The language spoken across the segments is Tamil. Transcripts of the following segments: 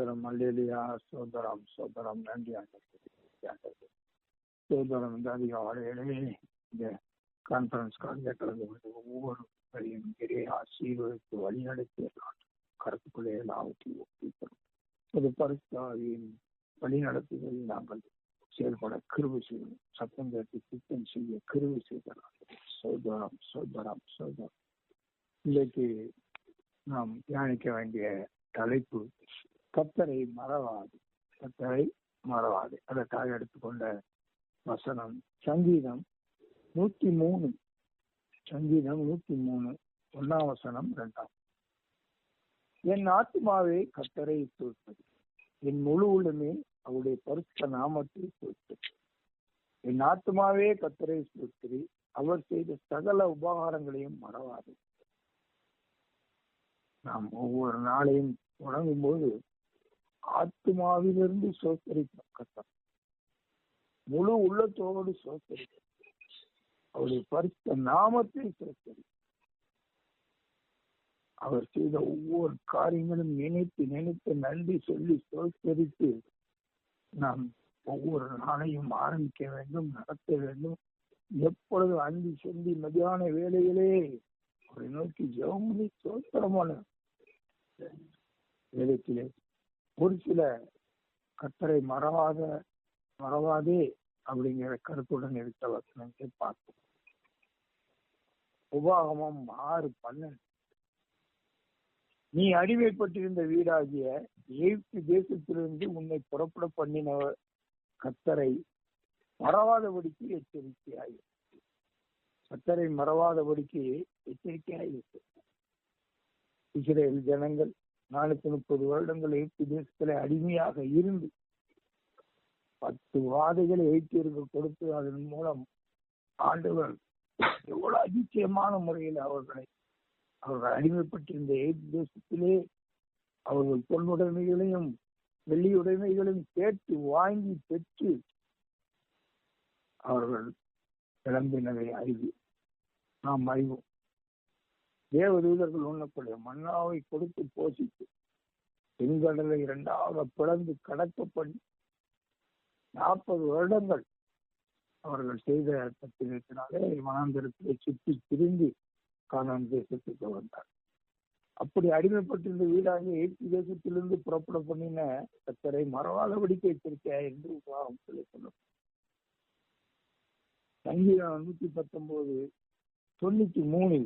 சோதரம் அல்லேலியா, சோதரம் சோதரம். நன்றி ஆண்டவரே. சோதரம் இந்த அதிகாலையிலே இந்த கான்பரன்ஸ் காலில் கலந்து கொண்டு ஒவ்வொரு வரையும் பெரிய ஆசீர்வதித்து வழிநடத்தி கருத்துக்குள்ளே எல்லாவற்றையும் ஒப்பித்தரும் ஒரு பரிசுத்தாவியின் வழிநடத்துவதில் நாங்கள் செயல்பட கிருபை செய்யணும். சத்தம் கேட்டு திட்டம் செய்ய கிருபை செய்தலாம். சோதரம் சோதரம் சோதரம். இன்றைக்கு நாம் தியானிக்க வேண்டிய தலைப்பு கர்த்தரை மறவாது. கர்த்தரை மறவாது. அதற்காக எடுத்துக்கொண்ட வசனம் சங்கீதம் 103. சங்கீதம் 103 1ஆம் வசனம் 2ஆம். என் ஆத்துமாவே கர்த்தரை ஸ்தோத்திரி, என் முழு உள்ளமே அவருடைய பரிசுத்த நாமத்தை ஸ்தோத்திரி. என் ஆத்துமாவே கர்த்தரை ஸ்தோத்திரி, அவர் செய்த சகல உபகாரங்களையும் மறவாது. நாம் ஒவ்வொரு நாளையும் தொடங்கும் போது ஆத்மாவிலிருந்து சோத்தரிக்கும் கர்த்தர், முழு உள்ளத்தோடு சோத்தரிக்கும், அவருடைய பரிசுத்த நாமத்தை சோத்தரி. அவர் செய்த ஒவ்வொரு காரியங்களும் நினைத்து நினைத்து நன்றி சொல்லி சோத்தரித்து நாம் ஒவ்வொரு நாளையும் ஆரம்பிக்க வேண்டும், நடத்த வேண்டும். எப்பொழுது அந்தி சொல்லி மதியான வேலையிலே அவரை நோக்கி ஜெபமணி சோத்திரமான வேதத்திலே ஒரு சில கர்த்தரை மறவாதே அப்படிங்கிற கருத்துடன் இருக்க வசனத்தை பார்ப்போம். உபாகமம் 6:12. நீ அடிமைப்பட்டிருந்த வீடாகிய எகிப்து தேசத்திலிருந்து உன்னை புறப்பட பண்ணினவர் கர்த்தரை மறவாதபடிக்கு எச்சரிக்கையாய். கர்த்தரை மறவாதபடிக்கு எச்சரிக்கையாயிருக்கு. இஸ்ரேல் ஜனங்கள் 430 வருடங்கள் எகிப்து தேசத்திலே அடிமையாக இருந்து 10 வாதைகளை எகிப்தியருக்கு கொடுத்து அதன் மூலம் ஆண்டவர் எவ்வளவு அதிசயமான முறையில் அவர்கள் அடிமைப்பட்டிருந்த எகிப்து தேசத்திலே அவர்கள் பொன்னுடைமைகளையும் வெள்ளியுடைமைகளையும் கேட்டு வாங்கி பெற்று அவர்கள் கிளம்பினதை நாம் அறிவோம். தேவதூதர்கள் உண்ணக்கூடிய மன்னாவை கொடுத்து போஷித்து பெண்கடலை 2ஆக பிளந்து கடக்கப்படி 40 வருடங்கள் அவர்கள் செய்த தத்துவத்தினாலே வனாந்தரத்தை சுற்றி திரிந்து கானான் தேசத்துக்கு வந்தார். அப்படி அடிமைப்பட்டிருந்த வீடாக எகிப்து தேசத்திலிருந்து புறப்பட பண்ணின கர்த்தரை மறவாதபடிக்கு எச்சரிக்கையா என்று உபாகம் சொல்லி சொன்னார். சங்கீதம் 119:93.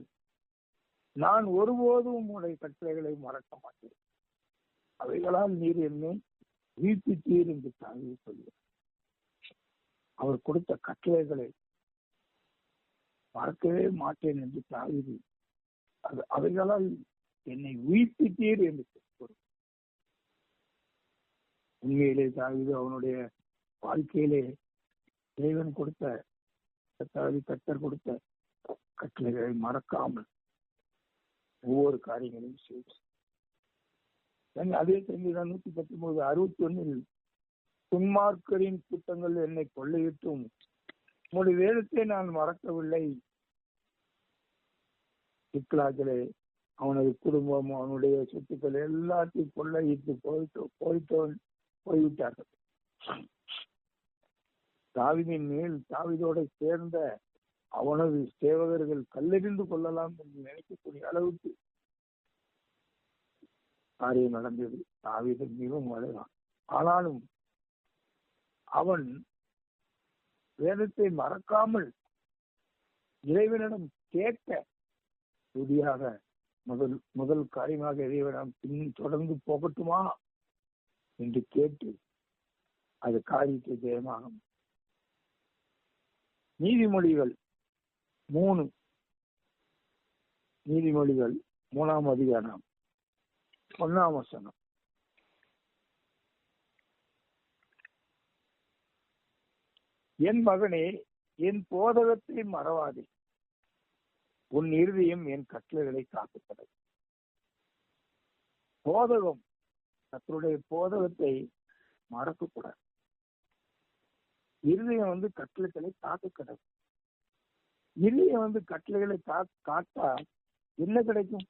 நான் ஒருபோதும் உங்களுடைய கட்டளைகளை மறக்க மாட்டேன், அவைகளால் நீர் என்னை வீழ்த்தித்தீர் என்று தாவி சொல்லுவார். அவர் கொடுத்த கட்டளைகளை மறக்கவே மாட்டேன் என்று தாவி அவைகளால் என்னை வீழ்த்தித்தீர் என்று சொல்லுவார். உண்மையிலே தாவீது அவனுடைய வாழ்க்கையிலே தேவன் கொடுத்த கர்த்தர் கொடுத்த கட்டளைகளை மறக்காமல் ஒவ்வொரு காரியங்களையும் செய்தார். அதே சங்கீதம் 119:61. துன்மார்க்கரின் கூட்டங்கள் என்னை கொள்ளையிட்டும் உங்களுடைய வேதத்தை நான் மறக்கவில்லை. சிக்லாகிலே அவனது குடும்பம் அவனுடைய சொத்துக்கள் எல்லாத்தையும் கொள்ளையிட்டு போய்விட்டார்கள். தாவீதின் மேல் தாவீதோட சேர்ந்த அவனது சேவகர்கள் கல்லெறிந்து கொள்ளலாம் என்று நினைக்கக்கூடிய அளவுக்கு காரியம் நடந்தது. தாவீது மிகவும் அழகான். ஆனாலும் அவன் வேதத்தை மறக்காமல் இறைவனிடம் கேட்க உறுதியாக முதல் காரியமாக இறைவனிடம் பின் தொடர்ந்து போகட்டுமா என்று கேட்டு அது காரியத்தை ஜெயமாகும். நீதிமொழிகள் 3ஆம் அதிகாரம் 1ஆம் வசனம். என் மகனே, என் போதகத்தை மறவாதே, உன் இருதயம் என் கட்டளைகளை காக்கப்படும். போதகம், கர்த்தருடைய போதகத்தை மறக்கக்கூடாது. இருதயம் கட்டளைகளை காக்க. இருதயம் கட்டளைகளை காத்தா என்ன கிடைக்கும்?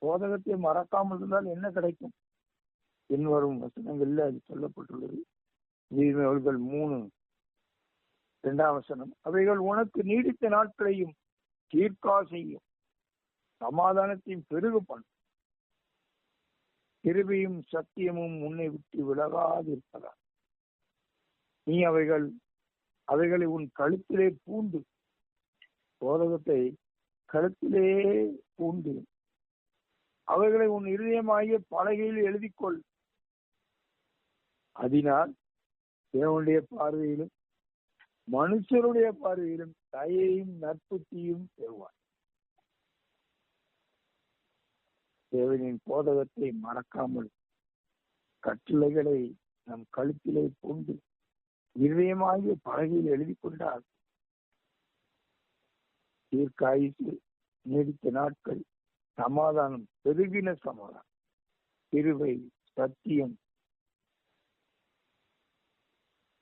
போதகத்தை மறக்காமல் இருந்தால் என்ன கிடைக்கும்? பின்வரும் வசனங்கள்ல அது சொல்லப்பட்டுள்ளது. நீதிமொழிகள் 3:2 அவைகள் உனக்கு நீடித்த நாட்களையும் தீர்க்காசையும் சமாதானத்தையும் பெருக பண்ணும். கிருபையும் சத்தியமும் உன்னை விட்டு விலகாதிருப்பதா. நீ அவைகளை உன் கழுத்திலே பூண்டு, போதகத்தை கழுத்திலே பூண்டு அவைகளை உன் இருதயமாகிய பலகையில் எழுதிக்கொள். அதனால் தேவனுடைய பார்வையிலும் மனுஷருடைய பார்வையிலும் தயையும் நற்புத்தியும் பெறுவார். தேவனின் போதகத்தை மறக்காமல் கட்டளைகளை நம் கழுத்திலே பூண்டு இருதயமாகிய பலகையில் எழுதி கொண்டால் தீர்க்காயுசு, நீடித்த நாட்கள், சமாதானம், பெருகின சமாதானம், கிருபை, சத்தியம்,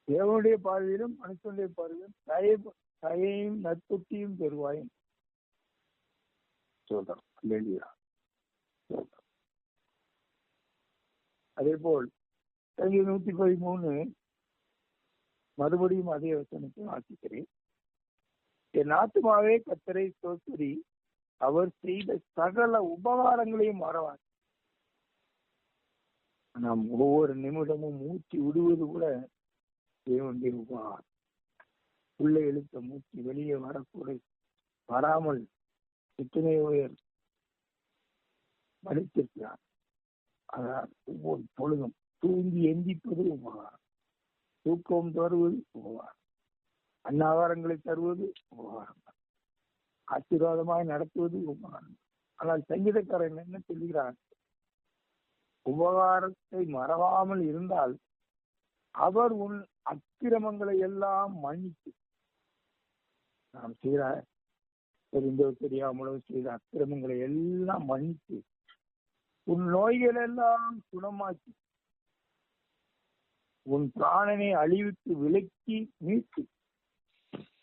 தேவனுடைய பார்வையிலும் மனுஷனுடைய பார்வையிலும் தயையும் நற்புத்தியும் பெறுவாயும் சொல்றோம். அதே போல் 113 மறுபடியும் அதே வசனத்தை வாசிக்கிறேன். என் ஆத்துமாவே கர்த்தரை ஸ்தோத்திரி, அவர் செய்த சகல உபகாரங்களையும் மறவார். நாம் ஒவ்வொரு நிமிடமும் மூச்சு விடுவது கூட தேவனுடைய உபகாரம். உள்ள எழுத்த மூச்சு வெளியே வராமல் எத்தனை உயர் மடித்திருக்கிறார். அதான் ஒவ்வொரு பொழுதும் தூங்கி எந்திப்பது உபகாரம், தூக்கம் தருவது உபகாரம், அன்னாகாரங்களை தருவது உபகாரம், ஆசீர்வாதமாய் நடத்துவது உபகாரம். ஆனால் சங்கீதக்காரன் என்ன சொல்கிறார்? உபகாரத்தை மறவாமல் இருந்தால் அவர் உன் அக்கிரமங்களை எல்லாம் மன்னித்து, நாம் தெரிந்தோ தெரியாமலோ செய்த அக்கிரமங்களை எல்லாம் மன்னித்து உன் நோய்கள் எல்லாம் குணமாக்கி உன் பிராணனை அழிவுக்கு விலக்கி மீட்டு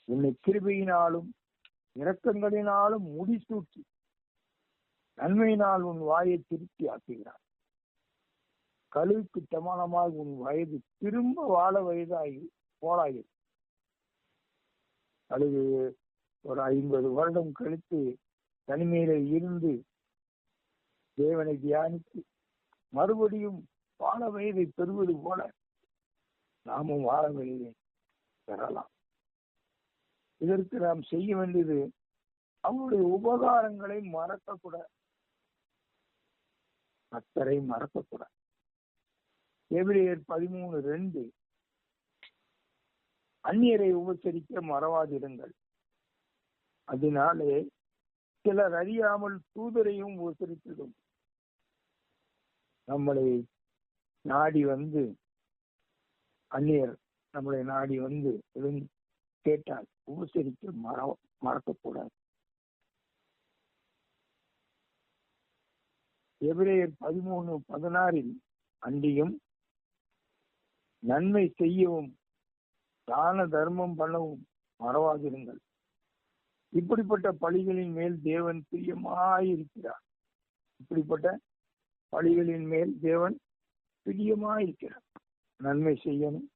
உன்னை கிருபையினாலும் இரக்கங்களினாலும் முடிசூட்டி நன்மையினால் உன் வாயை திருப்தி ஆக்குகிறார். கழுவுக்கு சமானமாக உன் வயது திரும்ப வாழ போலாகிறது. கழுவு ஒரு 50 வருடம் கழித்து தனிமையில இருந்து தேவனை தியானித்து மறுபடியும் வாழ வயதை பெறுவது போல நாமும் வாழ வயதை பெறலாம். இதற்கு நாம் செய்ய வேண்டியது அவருடைய உபகாரங்களை மறக்கக்கூடாது, கர்த்தரை மறக்கக்கூடாது. எபிரேயர் 13:2 அந்நியரை உபசரிக்க மறவாதிருங்கள், அதனாலே சிலர் அறியாமல் தூதரையும் உபசரித்ததும். நம்மளை நாடி வந்து அந்நியர் நம்மளை நாடி வந்து கேட்டால் உபசரிக்க மறக்கக்கூடாது. எபிரேயர் 13:16 அன்றியும் நன்மை செய்யவும் தான தர்மம் பண்ணவும் மறவாதிருங்கள், இப்படிப்பட்ட பலிகளின் மேல் தேவன் பிரியமாயிருக்கிறார். இப்படிப்பட்ட பலிகளின் மேல் தேவன் பிரியமாயிருக்கிறார். நன்மை செய்யணும்,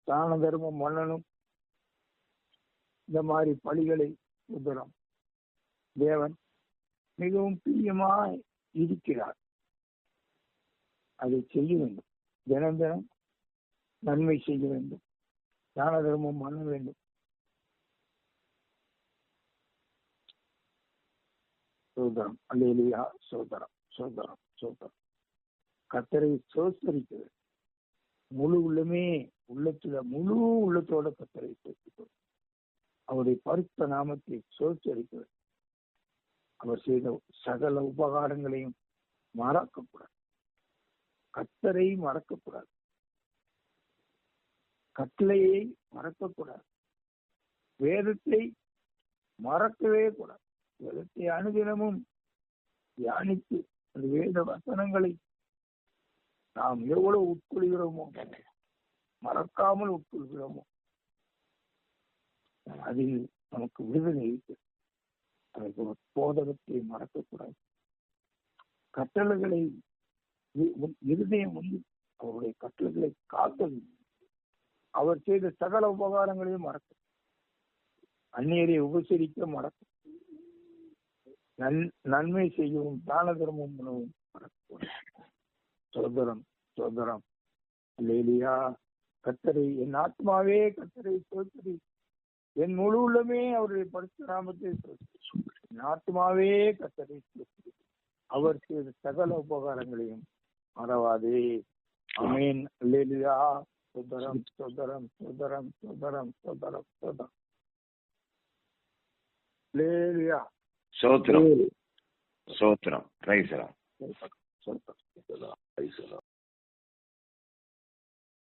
தான தர்மம் பண்ணணும், இந்த மாதிரி பலிகளை உதரம் தேவன் மிகவும் பிரியமாய் இருக்கிறார். அதை செய்ய வேண்டும். தினம் தினம் நன்மை செய்ய வேண்டும், தான தர்மம் பண்ண வேண்டும். சோதரம், அல்லேலூயா, சோதரம், சோதரம், சோதரம். கர்த்தரை சோதரிக்கிறது முழு உள்ளத்தோட கர்த்தரை சோதிக்கிறது. அவருடைய பரிசுத்த நாமத்தை சோதரிக்கிறது. அவர் செய்த சகல உபகாரங்களையும் மறக்கக்கூடாது. கர்த்தரை மறக்கக்கூடாது, கட்டளையை மறக்கக்கூடாது, வேதத்தை மறக்கவே கூடாது. வேதத்தை அனுதினமும் தியானித்து அந்த வேத வசனங்களை நாம் எவ்வளவு உட்கொள்கிறோமோ, மறக்காமல் உட்கொள்கிறோமோ, அதில் நமக்கு விடுதலை இருக்கிறது. அதற்கு போதகத்தை மறக்கக்கூடாது, கட்டளைகளை உன் இருதயம் அவருடைய கட்டளைகளை காத்தது. அவர் செய்த சகல உபகாரங்களையும் மறக்கும். அந்நியரை உபசரிக்க மறக்கும். நன்மை செய்யவும் தான தர்மம் உணவும் மறக்கும். சோதரம் சோதரம் அல்லேலூயா. கர்த்தரை என் ஆத்மாவே கர்த்தரை ஸ்தோத்திரி, என் முழு உள்ளமே அவருடைய பரிசுத்த நாமத்தை ஸ்தோத்திரி. என் ஆத்மாவே கர்த்தரை ஸ்தோத்திரி, அவர் செய்த சகல உபகாரங்களையும் மறவாதே. ஆமென். அல்லேலூயா. சோதரம் சோதரம் சோதரம் சோதரம் சோதரம் சோதரம். அல்லேலூயா. சோத்திரம் சோத்திரம். Praise the Lord. சோதரம் சோதரம்.